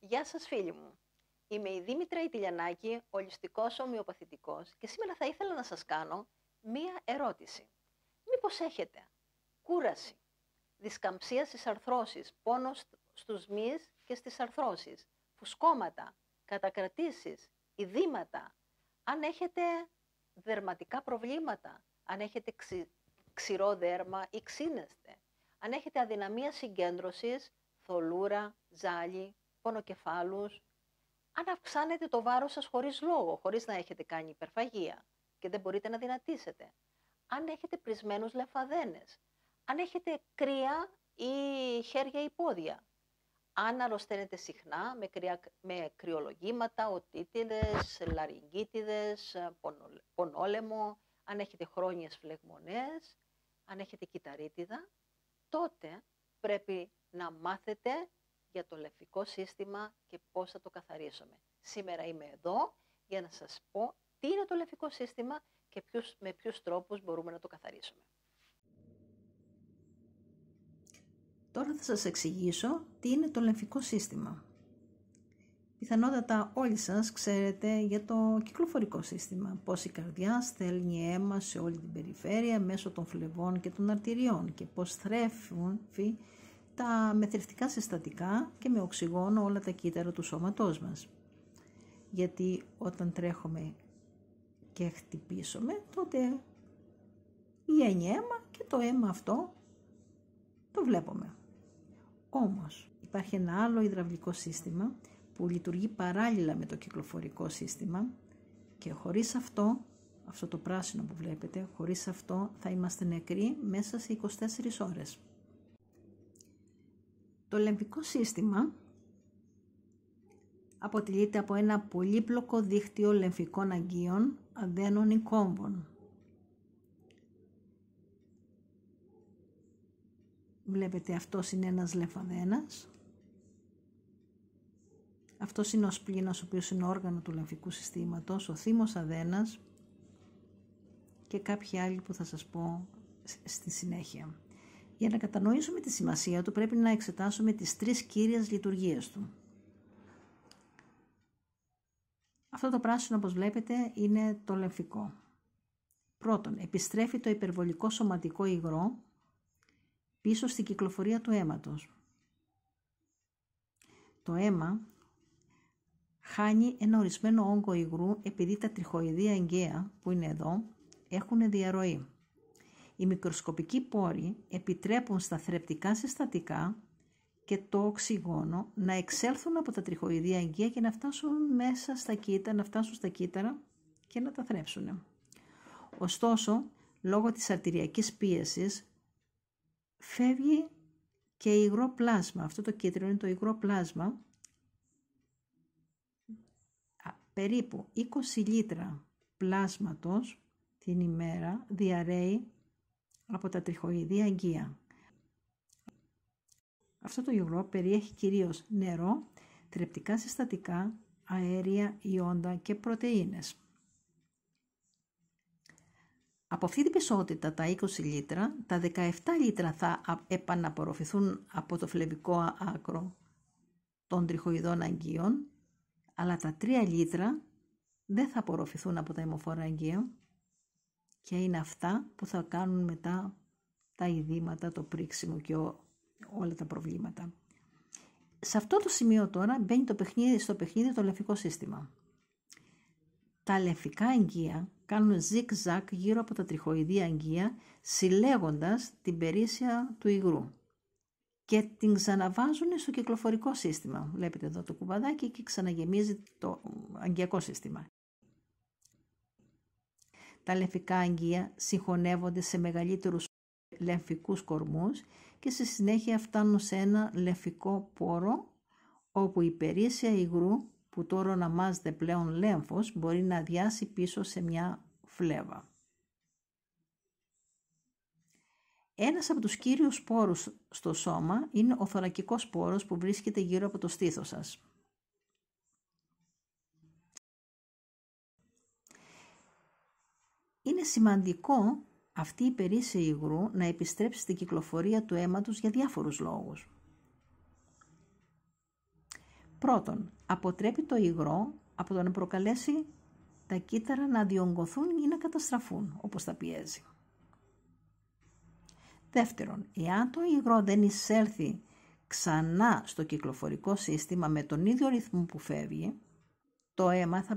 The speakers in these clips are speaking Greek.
Γεια σας φίλοι μου. Είμαι η Δήμητρα Ιτηλιανάκη, ολιστικός ομοιοπαθητικός και σήμερα θα ήθελα να σας κάνω μία ερώτηση. Μήπως έχετε κούραση, δισκαμψία στις αρθρώσεις, πόνο στους μυς και στις αρθρώσεις, φουσκώματα, κατακρατήσεις, ειδήματα, αν έχετε δερματικά προβλήματα, αν έχετε ξηρό δέρμα ή ξύνεστε, αν έχετε αδυναμία συγκέντρωσης, θολούρα, ζάλι, πονοκεφάλους, αν αυξάνετε το βάρος σας χωρίς λόγο, χωρίς να έχετε κάνει υπερφαγία και δεν μπορείτε να δυνατήσετε, αν έχετε πρισμένους λεμφαδένες, αν έχετε κρύα ή χέρια ή πόδια, αν αρρωσταίνετε συχνά με κρυολογήματα, οτίτιδες, λαρυγγίτιδες, πονόλαιμο, αν έχετε χρόνιες φλεγμονές, αν έχετε κυταρίτιδα, τότε πρέπει να μάθετε για το λεμφικό σύστημα και πώς θα το καθαρίσουμε. Σήμερα είμαι εδώ για να σας πω τι είναι το λεμφικό σύστημα και με ποιους τρόπους μπορούμε να το καθαρίσουμε. Τώρα θα σας εξηγήσω τι είναι το λεμφικό σύστημα. Πιθανότατα όλοι σας ξέρετε για το κυκλοφορικό σύστημα, πώς η καρδιά στέλνει αίμα σε όλη την περιφέρεια μέσω των φλεβών και των αρτηριών και πώς θρέφουν τα μεθρευτικά συστατικά και με οξυγόνο όλα τα κύτταρα του σώματός μας. Γιατί όταν τρέχουμε και χτυπήσουμε, τότε βγαίνει αίμα και το αίμα αυτό το βλέπουμε. Όμως υπάρχει ένα άλλο υδραυλικό σύστημα που λειτουργεί παράλληλα με το κυκλοφορικό σύστημα και χωρίς αυτό το πράσινο που βλέπετε, χωρίς αυτό θα είμαστε νεκροί μέσα σε 24 ώρες. Το λεμφικό σύστημα αποτελείται από ένα πολύπλοκο δίκτυο λεμφικών αγγείων, αδένων ή κόμβων. Βλέπετε, αυτός είναι ένας λεμφαδένας. Αυτός είναι ο σπλήνας, ο οποίος είναι όργανο του λεμφικού συστήματος, ο θύμος αδένας και κάποιοι άλλοι που θα σας πω στη συνέχεια. Για να κατανοήσουμε τη σημασία του πρέπει να εξετάσουμε τις τρεις κύριες λειτουργίες του. Αυτό το πράσινο, όπως βλέπετε, είναι το λεμφικό. Πρώτον, επιστρέφει το υπερβολικό σωματικό υγρό πίσω στην κυκλοφορία του αίματος. Το αίμα χάνει ένα ορισμένο όγκο υγρού επειδή τα τριχοειδή αγκαία που είναι εδώ έχουν διαρροή. Οι μικροσκοπικοί πόροι επιτρέπουν στα θρεπτικά συστατικά και το οξυγόνο να εξέλθουν από τα τριχοειδή αγκαία και να φτάσουν μέσα στα κύτταρα, να φτάσουν στα κύτταρα και να τα θρέψουν. Ωστόσο, λόγω της αρτηριακής πίεσης φεύγει και υγρό πλάσμα. Αυτό το κίτρινο είναι το υγρό πλάσμα. Περίπου 20 λίτρα πλάσματος την ημέρα διαρρέει από τα τριχοειδή αγκεία. Αυτό το υγρό περιέχει κυρίως νερό, θρεπτικά συστατικά, αέρια, ιόντα και πρωτεΐνες. Από αυτή την ποσότητα, τα 20 λίτρα, τα 17 λίτρα θα επαναπορροφηθούν από το φλεβικό άκρο των τριχοειδών αγκείων, αλλά τα 3 λίτρα δεν θα απορροφηθούν από τα αιμοφόρα αγκεία και είναι αυτά που θα κάνουν μετά τα ειδήματα, το πρίξιμο και όλα τα προβλήματα. Σε αυτό το σημείο τώρα μπαίνει στο παιχνίδι το λεμφικό σύστημα. Τα λεμφικά αγκεία κάνουν ζικ-ζακ γύρω από τα τριχοειδή αγκεία, συλλέγοντας την περίσσια του υγρού και την ξαναβάζουν στο κυκλοφορικό σύστημα. Βλέπετε εδώ το κουμπαδάκι και ξαναγεμίζει το αγκιακό σύστημα. Τα λεμφικά αγκεία συγχωνεύονται σε μεγαλύτερους λεμφικούς κορμούς και στη συνέχεια φτάνουν σε ένα λεμφικό πόρο όπου η περίσσια υγρού που τώρα ονομάζεται πλέον λέμφος μπορεί να αδειάσει πίσω σε μια φλέβα. Ένας από τους κύριους πόρους στο σώμα είναι ο θωρακικός πόρος που βρίσκεται γύρω από το στήθος σας. Είναι σημαντικό αυτή η περίσσια υγρού να επιστρέψει στην κυκλοφορία του αίματος για διάφορους λόγους. Πρώτον, αποτρέπει το υγρό από το να προκαλέσει τα κύτταρα να διονγκωθούν ή να καταστραφούν, όπως τα πιέζει. Δεύτερον, εάν το υγρό δεν εισέλθει ξανά στο κυκλοφορικό σύστημα με τον ίδιο ρυθμό που φεύγει, το αίμα θα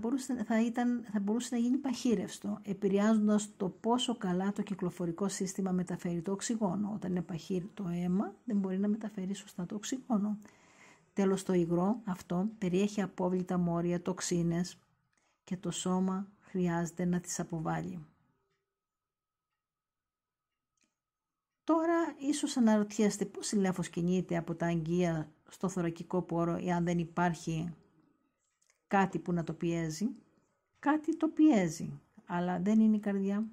μπορούσε να γίνει παχύρευστο, επηρεάζοντας το πόσο καλά το κυκλοφορικό σύστημα μεταφέρει το οξυγόνο. Όταν είναι παχύρ το αίμα, δεν μπορεί να μεταφέρει σωστά το οξυγόνο. Τέλος, το υγρό αυτό περιέχει απόβλητα μόρια, τοξίνες και το σώμα χρειάζεται να τις αποβάλει. Τώρα, ίσως αναρωτιέστε πώς η λέμφος κινείται από τα αγγεία στο θωρακικό πόρο εάν δεν υπάρχει κάτι που να το πιέζει. Κάτι το πιέζει, αλλά δεν είναι η καρδιά.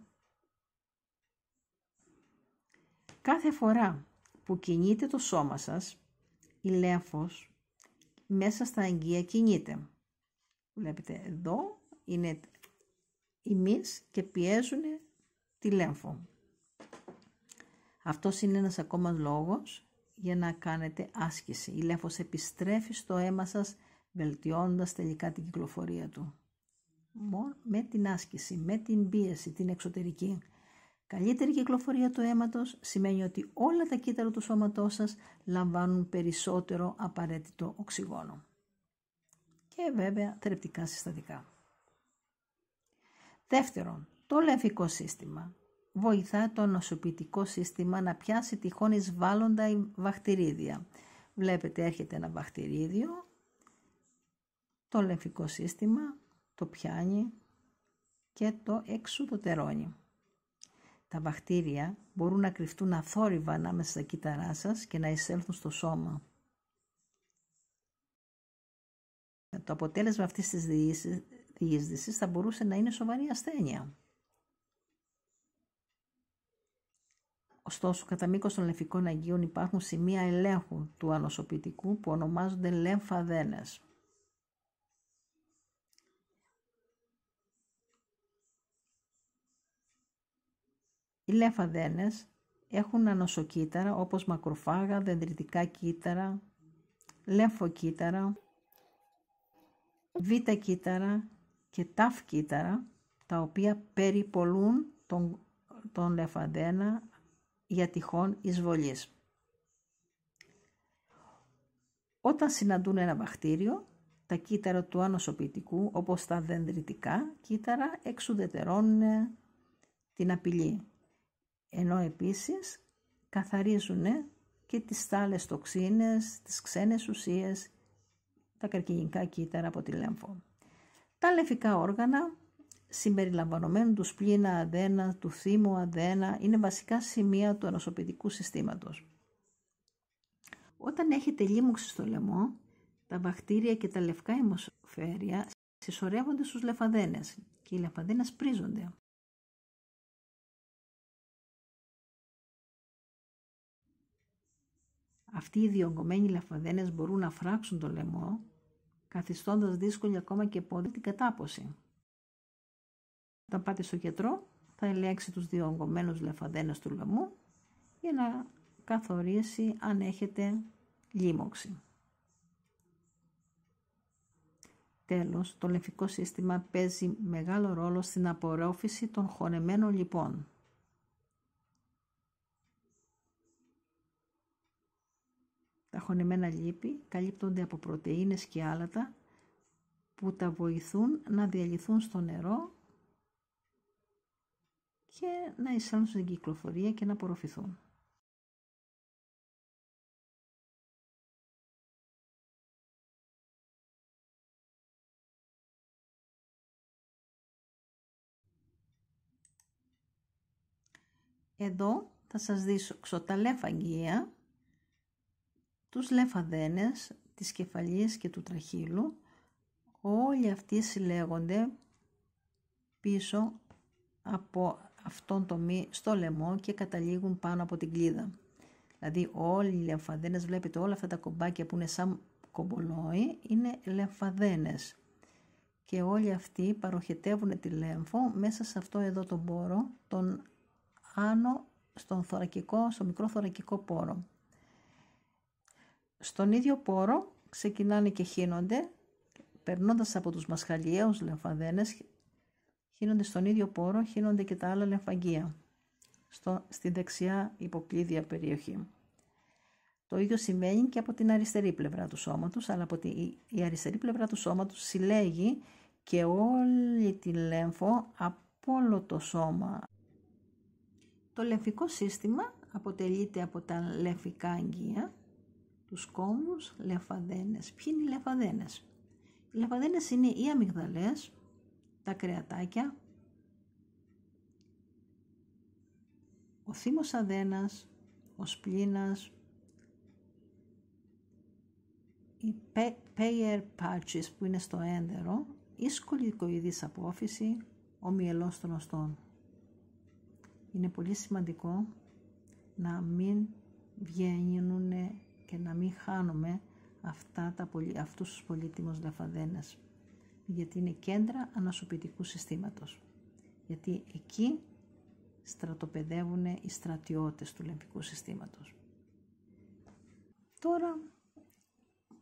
Κάθε φορά που κινείται το σώμα σας, η λέμφος μέσα στα αγγεία κινείται. Βλέπετε εδώ είναι οι μυς και πιέζουν τη λέμφο. Αυτός είναι ένας ακόμα λόγος για να κάνετε άσκηση. Η λέμφος επιστρέφει στο αίμα σας, βελτιώνοντας τελικά την κυκλοφορία του. Με την άσκηση, με την πίεση, την εξωτερική. Καλύτερη κυκλοφορία του αίματος σημαίνει ότι όλα τα κύτταρα του σώματός σας λαμβάνουν περισσότερο απαραίτητο οξυγόνο. Και βέβαια θρεπτικά συστατικά. Δεύτερον, το λεμφικό σύστημα βοηθά το νοσοποιητικό σύστημα να πιάσει τυχόν εισβάλλοντα βακτηρίδια. Βλέπετε έρχεται ένα βακτηρίδιο, το λεμφικό σύστημα το πιάνει και το εξουδετερώνει. Τα βακτήρια μπορούν να κρυφτούν αθόρυβα ανάμεσα στα κύτταρά σας και να εισέλθουν στο σώμα. Το αποτέλεσμα αυτής της διείσδυσης θα μπορούσε να είναι σοβαρή ασθένεια. Ωστόσο, κατά μήκος των λεμφικών αγγείων υπάρχουν σημεία ελέγχου του ανοσοποιητικού που ονομάζονται λεμφαδένες. Οι λεμφαδένες έχουν ανοσοκύτταρα όπως μακροφάγα, δενδριτικά κύτταρα, λεμφοκύτταρα, β' κύτταρα και ταφ κύτταρα, τα οποία περιπολούν τον λεμφαδένα για τυχόν εισβολής. Όταν συναντούν ένα βακτήριο, τα κύτταρα του ανοσοποιητικού, όπως τα δενδριτικά κύτταρα, εξουδετερώνουν την απειλή, ενώ επίσης καθαρίζουν και τις άλλες τοξίνες, τις ξένες ουσίες, τα καρκινικά κύτταρα από τη λέμφο. Τα λεμφικά όργανα, συμπεριλαμβανομένου του σπλήνα αδένα, του θύμου αδένα, είναι βασικά σημεία του ανοσοποιητικού συστήματος. Όταν έχετε λίμωξη στο λαιμό, τα βακτήρια και τα λευκά αιμοσφαίρια συσσωρεύονται στους λεμφαδένες και οι λεμφαδένες πρίζονται. Αυτοί οι διογκωμένοι λεμφαδένες μπορούν να φράξουν το λαιμό, καθιστώντας δύσκολη ακόμα και πόδι την κατάποση. Όταν πάτε στο γιατρό, θα ελέγξει τους διογκωμένους λεμφαδένες του λαιμού για να καθορίσει αν έχετε λίμωξη. Τέλος, το λεμφικό σύστημα παίζει μεγάλο ρόλο στην απορρόφηση των χωνεμένων λιπών. Τα χωνεμένα λίπη καλύπτονται από πρωτεΐνες και άλατα που τα βοηθούν να διαλυθούν στο νερό και να εισέλθουν στην κυκλοφορία και να απορροφηθούν. Εδώ θα σας δείξω τα λεμφαγγεία, τους λεμφαδένες της κεφαλής και του τραχύλου. Όλοι αυτοί συλλέγονται πίσω από αυτόν το μη στο λαιμό και καταλήγουν πάνω από την κλίδα. Δηλαδή όλοι οι λεμφαδένες, βλέπετε όλα αυτά τα κομπάκια που είναι σαν κομπολόι, είναι λεμφαδένες. Και όλοι αυτοί παροχετεύουν τη λέμφο μέσα σε αυτό εδώ τον πόρο, τον άνω στο μικρό θωρακικό πόρο. Στον ίδιο πόρο ξεκινάνε και χύνονται, περνώντας από τους μασχαλιαίους λεμφαδένες, χύνονται στον ίδιο πόρο, χύνονται και τα άλλα λεμφαγγεία, στη δεξιά υποκλίδια περιοχή. Το ίδιο συμβαίνει και από την αριστερή πλευρά του σώματος, αλλά η αριστερή πλευρά του σώματος συλλέγει και όλη τη λέμφο από όλο το σώμα. Το λεμφικό σύστημα αποτελείται από τα λεμφικά αγγεία, τους κόμβους, λεμφαδένες. Ποιοι είναι οι λεμφαδένες? Οι λεμφαδένες είναι οι αμυγδαλές, τα κρεατάκια, ο θύμος αδένας, ο σπλήνας, οι Peyer's patches που είναι στο έντερο, η σκολικοειδής απόφυση, ο μυελός των οστών. Είναι πολύ σημαντικό να μην βγαίνουν και να μην χάνουμε αυτούς τους πολύτιμους λεμφαδένες, γιατί είναι κέντρα ανασωπητικού συστήματος, γιατί εκεί στρατοπεδεύουν οι στρατιώτες του λεμφικού συστήματος. Τώρα,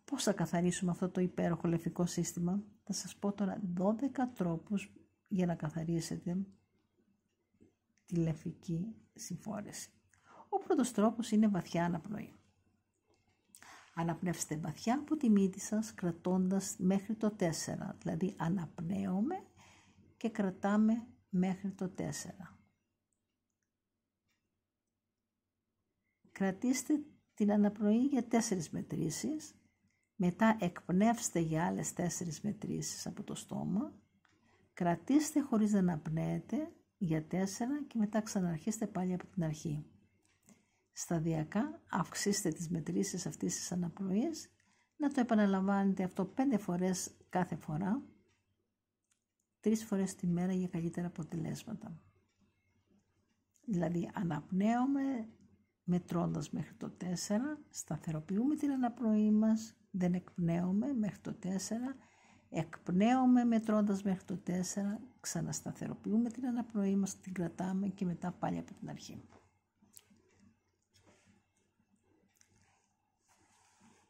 πώς θα καθαρίσουμε αυτό το υπέροχο λεμφικό σύστημα? Θα σας πω τώρα 12 τρόπους για να καθαρίσετε τη λεμφική συμφόρεση. Ο πρώτος τρόπος είναι βαθιά αναπνοή. Αναπνεύστε βαθιά από τη μύτη σας, κρατώντας μέχρι το 4. Δηλαδή αναπνέουμε και κρατάμε μέχρι το 4. Κρατήστε την αναπνοή για 4 μετρήσεις. Μετά εκπνεύστε για άλλες 4 μετρήσεις από το στόμα. Κρατήστε χωρίς να αναπνέετε για 4 και μετά ξαναρχίστε πάλι από την αρχή. Σταδιακά αυξήστε τις μετρήσεις αυτής της αναπνοής, να το επαναλαμβάνετε αυτό 5 φορές κάθε φορά, 3 φορές τη μέρα για καλύτερα αποτελέσματα. Δηλαδή αναπνέουμε μετρώντας μέχρι το 4, σταθεροποιούμε την αναπνοή μας, δεν εκπνέουμε μέχρι το 4, εκπνέουμε μετρώντας μέχρι το 4, ξανασταθεροποιούμε την αναπνοή μας, την κρατάμε και μετά πάλι από την αρχή.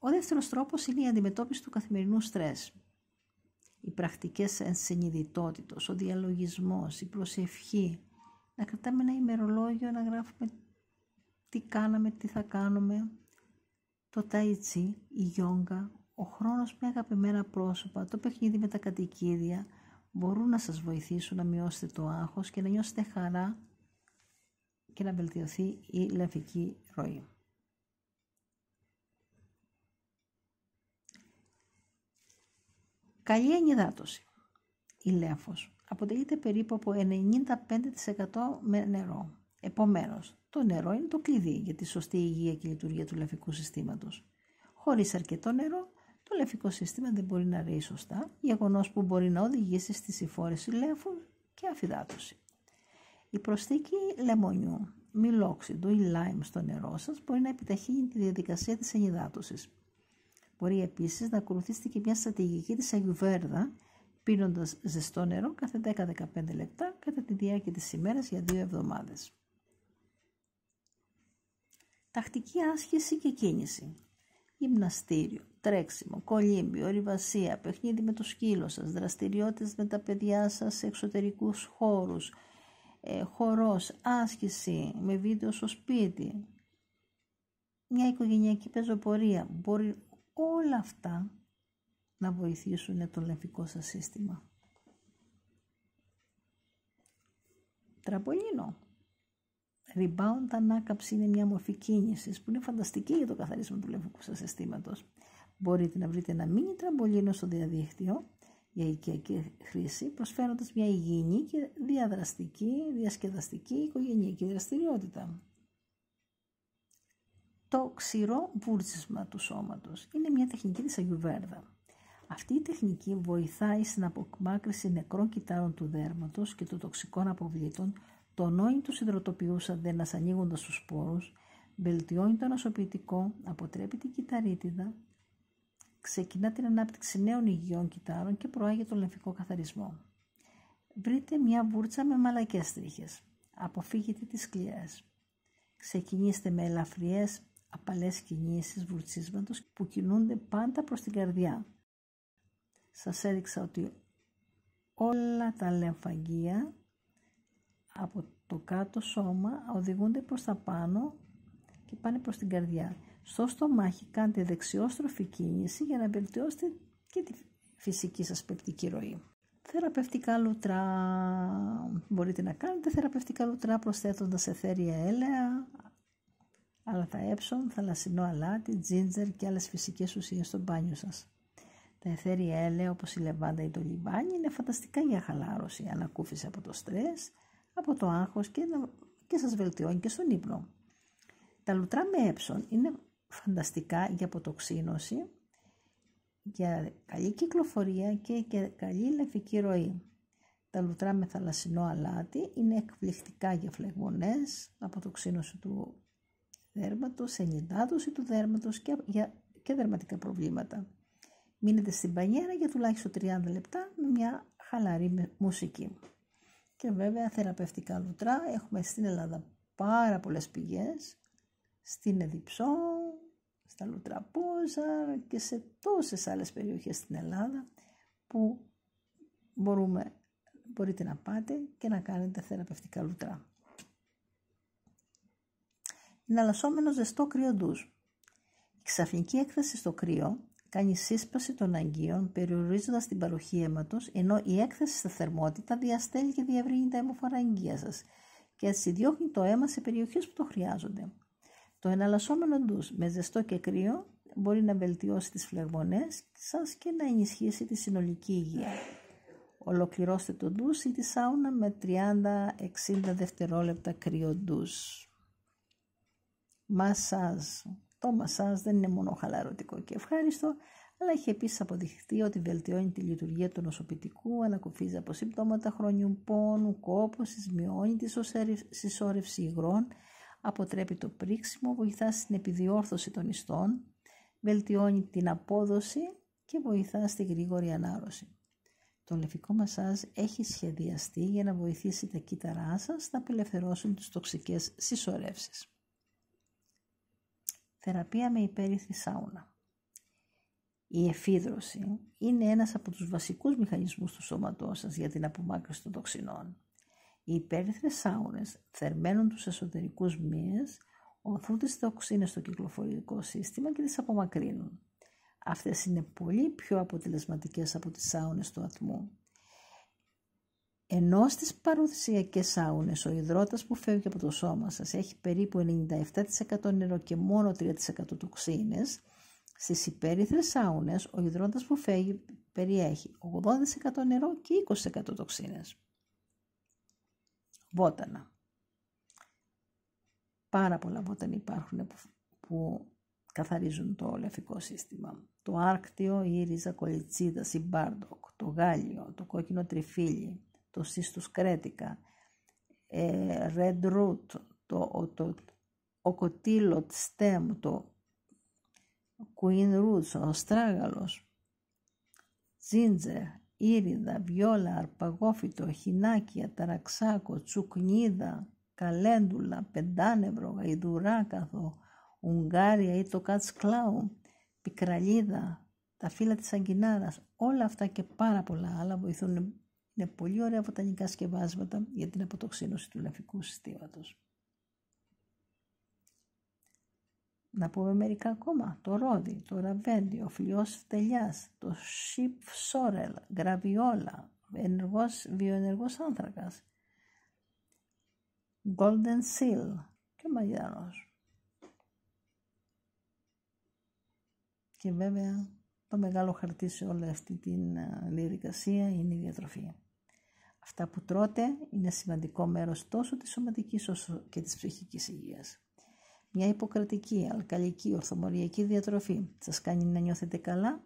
Ο δεύτερος τρόπος είναι η αντιμετώπιση του καθημερινού στρες. Οι πρακτικές ενσυνειδητότητος, ο διαλογισμός, η προσευχή, να κρατάμε ένα ημερολόγιο, να γράφουμε τι κάναμε, τι θα κάνουμε, το ταϊτσί, η γιόγκα, ο χρόνος με αγαπημένα πρόσωπα, το παιχνίδι με τα κατοικίδια μπορούν να σας βοηθήσουν να μειώσετε το άγχος και να νιώσετε χαρά και να βελτιωθεί η λεμφική ροή. Καλή ενυδάτωση. Η λέμφος αποτελείται περίπου από 95% με νερό. Επομένως, το νερό είναι το κλειδί για τη σωστή υγεία και λειτουργία του λεμφικού συστήματος. Χωρίς αρκετό νερό, το λεμφικό σύστημα δεν μπορεί να ρέει σωστά, γεγονός που μπορεί να οδηγήσει στη συμφόρεση λέμφου και αφυδάτωση. Η προσθήκη λεμονιού, μιλόξιδου ή λάιμ στο νερό σας μπορεί να επιταχύνει τη διαδικασία της ενυδάτωσης. Μπορεί επίσης να ακολουθήσετε και μια στρατηγική της Αγιουβέρδα, πίνοντας ζεστό νερό κάθε 10-15 λεπτά κατά τη διάρκεια της ημέρας για 2 εβδομάδες. Τακτική άσκηση και κίνηση. Γυμναστήριο, τρέξιμο, κολύμπι, ορειβασία, παιχνίδι με το σκύλο σας, δραστηριότητες με τα παιδιά σας σε εξωτερικούς χώρους, χορός, άσκηση με βίντεο στο σπίτι, μια οικογενειακή πεζοπορία. Μπορεί όλα αυτά να βοηθήσουν το λεμφικό σας σύστημα. Τραμπολίνο. Rebound ανάκαμψη είναι μια μορφή κίνησης που είναι φανταστική για το καθαρίσμα του λεμφικού σας συστήματος. Μπορείτε να βρείτε ένα μίνι τραμπολίνο στο διαδίκτυο για οικιακή χρήση, προσφέροντας μια υγιεινή και διαδραστική, διασκεδαστική οικογενειακή δραστηριότητα. Το ξηρό βούρτισμα του σώματος είναι μια τεχνική της Αγιουβέρδα. Αυτή η τεχνική βοηθάει στην απομάκρυνση νεκρών κυτάρων του δέρματος και των τοξικών αποβλήτων, τονώνει τους υδροτοποιούς αδένας ανοίγοντας τους σπόρους, βελτιώνει το νοσοποιητικό, αποτρέπει την κυταρίτιδα, ξεκινά την ανάπτυξη νέων υγιών κυτάρων και προάγει τον λεμφικό καθαρισμό. Βρείτε μια βούρτσα με μαλακές τρίχες. Αποφύγετε τις σκληρές. Ξεκινήστε με ελαφριές απαλές κινήσεις βουρτσίσματος που κινούνται πάντα προς την καρδιά. Σας έδειξα ότι όλα τα λεμφαγεία από το κάτω σώμα οδηγούνται προς τα πάνω και πάνε προς την καρδιά. Στο στομάχι κάντε δεξιόστροφη κίνηση για να βελτιώσετε και τη φυσική σας πεπτική ροή. Θεραπευτικά λουτρά. Μπορείτε να κάνετε θεραπευτικά λουτρά προσθέτοντας αιθέρια έλαια, άλατα έψον, θαλασσινό αλάτι, τζίντζερ και άλλες φυσικές ουσίες στο μπάνιο σας. Τα αιθέρια έλαια όπως η λεβάντα ή το λιβάνι είναι φανταστικά για χαλάρωση, ανακούφιση από το στρες, από το άγχος και σας βελτιώνει και στον ύπνο. Τα λουτρά με έψον είναι φανταστικά για αποτοξίνωση, για καλή κυκλοφορία και καλή λεμφική ροή. Τα λουτρά με θαλασσινό αλάτι είναι εκπληκτικά για φλεγμονές, αποτοξίνωση του δέρματος, ενυδάτωση του δέρματος και δερματικά προβλήματα. Μείνετε στην μπανιέρα για τουλάχιστον 30 λεπτά με μια χαλαρή μουσική. Και βέβαια θεραπευτικά λουτρά έχουμε στην Ελλάδα πάρα πολλές πηγές, στην Εδιψό, στα Λουτραπόζα και σε τόσες άλλες περιοχές στην Ελλάδα που μπορείτε να πάτε και να κάνετε θεραπευτικά λουτρά. Εναλλασσόμενο ζεστό κρύο ντουζ. Η ξαφνική έκθεση στο κρύο κάνει σύσπαση των αγκίων περιορίζοντας την παροχή αίματος, ενώ η έκθεση στα θερμότητα διαστέλει και διευρύνει τα αιμοφόρα αγκία σας και έτσι διώχνει το αίμα σε περιοχές που το χρειάζονται. Το εναλλασσόμενο ντουζ με ζεστό και κρύο μπορεί να βελτιώσει τις φλεγμονές σας και να ενισχύσει τη συνολική υγεία. Ολοκληρώστε το ντουζ ή τη σάουνα με 30-60 δευτερόλεπτα κρύο ντουζ. Μασάζ. Το μασάζ δεν είναι μόνο χαλαρωτικό και ευχάριστο, αλλά έχει επίσης αποδειχθεί ότι βελτιώνει τη λειτουργία του νοσοποιητικού, ανακουφίζει από συμπτώματα χρόνιου πόνου, κόπωσης, μειώνει τη συσσόρευση υγρών, αποτρέπει το πρίξιμο, βοηθά στην επιδιόρθωση των ιστών, βελτιώνει την απόδοση και βοηθά στη γρήγορη ανάρρωση. Το λεμφικό μασάζ έχει σχεδιαστεί για να βοηθήσει τα κύτταρά σας να απελευθερώσουν τις τοξικές συσσωρεύσεις. Θεραπεία με υπέρυθρη σάουνα. Η εφίδρωση είναι ένας από τους βασικούς μηχανισμούς του σώματός σας για την απομάκρυνση των τοξινών. Οι υπέρυθρες σάουνες θερμαίνουν τους εσωτερικούς μύες, οθούν τις τοξίνες στο κυκλοφορικό σύστημα και τις απομακρύνουν. Αυτές είναι πολύ πιο αποτελεσματικές από τις σάουνες του ατμού. Ενώ στις παραδοσιακές σάουνες ο υδρότας που φεύγει από το σώμα σας έχει περίπου 97% νερό και μόνο 3% τοξίνες, στις υπέρυθρες σάουνες ο υδρότας που φεύγει περιέχει 80% νερό και 20% τοξίνες. Βότανα. Πάρα πολλά βότανα υπάρχουν που καθαρίζουν το λεμφικό σύστημα. Το άρκτιο, η ρίζα κολιτσίδας, η μπάρντοκ, το γάλιο, το κόκκινο τριφύλι, το σύστους κρέτικα, red root, το οκοτήλο stem, το queen roots, ο αστράγαλος, ginger, ήριδα, βιόλα, αρπαγόφυτο, χινάκια, ταραξάκο, τσουκνίδα, καλέντουλα, πεντάνευρο, γαϊδουράκαθο, ουγγάρια ή το κατσκλάου, πικραλίδα, τα φύλλα της αγκινάρας, όλα αυτά και πάρα πολλά άλλα βοηθούν. Είναι πολύ ωραία βοτανικά σκευάσματα για την αποτοξίνωση του λεμφικού συστήματος. Να πούμε μερικά ακόμα. Το ρόδι, το ραβέντι, ο φλοιός φτελιάς, το σιπ σόρελ, γραβιόλα, βιοενεργός άνθρακας, golden seal και ο μαγιάνος. Και βέβαια το μεγάλο χαρτί σε όλη αυτή την διαδικασία είναι η διατροφή. Αυτά που τρώτε είναι σημαντικό μέρος τόσο της σωματικής όσο και της ψυχικής υγείας. Μια υποκρατική, αλκαλική, ορθομοριακή διατροφή σας κάνει να νιώθετε καλά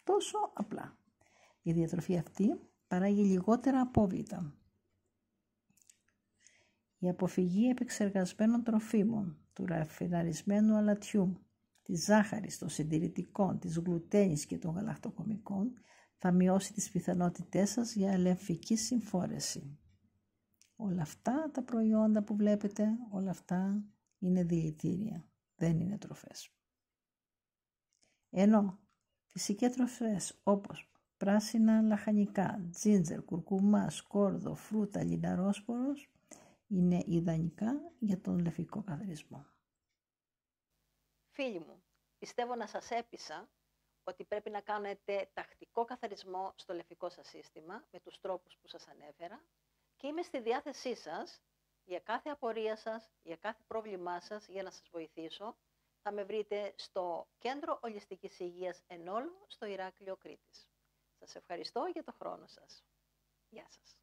τόσο απλά. Η διατροφή αυτή παράγει λιγότερα απόβλητα. Η αποφυγή επεξεργασμένων τροφίμων, του ραφιναρισμένου αλατιού, της ζάχαρης, των συντηρητικών, της γλουτένης και των γαλακτοκομικών θα μειώσει τις πιθανότητές σας για λεμφική συμφόρεση. Όλα αυτά τα προϊόντα που βλέπετε, όλα αυτά είναι δηλητήρια. δεν είναι τροφές. Ενώ φυσικές τροφές όπως πράσινα λαχανικά, τζίντζερ, κουρκουμά, σκόρδο, φρούτα, λιναρόσπορος είναι ιδανικά για τον λευκό καθαρισμό. Φίλοι μου, πιστεύω να σας έπεισα ότι πρέπει να κάνετε τακτικό καθαρισμό στο λευκό σας σύστημα με τους τρόπους που σας ανέφερα και είμαι στη διάθεσή σας για κάθε απορία σας, για κάθε πρόβλημά σας, για να σας βοηθήσω. Θα με βρείτε στο Κέντρο Ολιστικής Υγείας Ενόλου, στο Ηράκλειο Κρήτης. Σας ευχαριστώ για το χρόνο σας. Γεια σας.